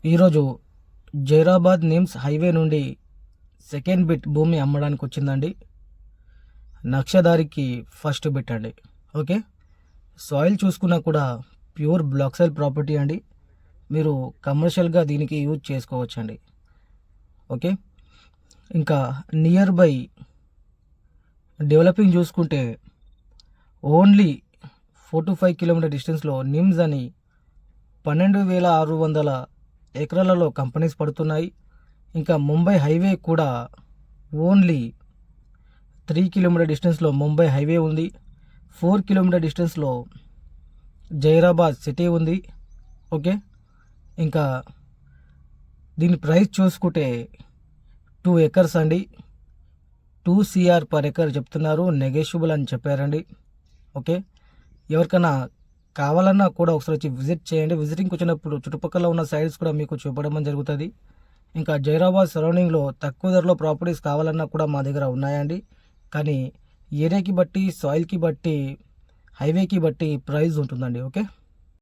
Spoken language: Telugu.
ఈరోజు జైరాబాద్ నిమ్స్ హైవే నుండి సెకండ్ బిట్ భూమి అమ్మడానికి వచ్చిందండి. నక్షదారికి ఫస్ట్ బిట్ అండి. ఓకే, సాయిల్ చూసుకున్నా కూడా ప్యూర్ బ్లాక్ సైల్ ప్రాపర్టీ అండి. మీరు కమర్షియల్గా దీనికి యూజ్ చేసుకోవచ్చండి. ఓకే, ఇంకా నియర్ బై డెవలపింగ్ చూసుకుంటే ఓన్లీ 4 to 5 కిలోమీటర్ డిస్టెన్స్లో నిమ్స్ అని 12,600 ఎకరాలలో కంపెనీస్ పడుతున్నాయి. ఇంకా ముంబై హైవే కూడా ఓన్లీ 3 కిలోమీటర్ డిస్టెన్స్లో ముంబై హైవే ఉంది. 4 కిలోమీటర్ డిస్టెన్స్లో జైరాబాద్ సిటీ ఉంది. ఓకే, ఇంకా దీని ప్రైస్ చూసుకుంటే 2 acres అండి. 2 CR per acre చెప్తున్నారు, నెగోషియబుల్ అని చెప్పారండి. ఓకే, ఎవరికైనా కావాలన్నా కూడా ఒకసారి వచ్చి విజిట్ చేయండి. విజిటింగ్కి వచ్చినప్పుడు చుట్టుపక్కల ఉన్న సైడ్స్ కూడా మీకు చూపడం జరుగుతుంది. ఇంకా జైరాబాద్ సరౌండింగ్లో తక్కువ ధరలో ప్రాపర్టీస్ కావాలన్నా కూడా మా దగ్గర ఉన్నాయండి. కానీ ఏరియాకి బట్టి, సాయిల్కి బట్టి, హైవేకి బట్టి ప్రైస్ ఉంటుందండి. ఓకే.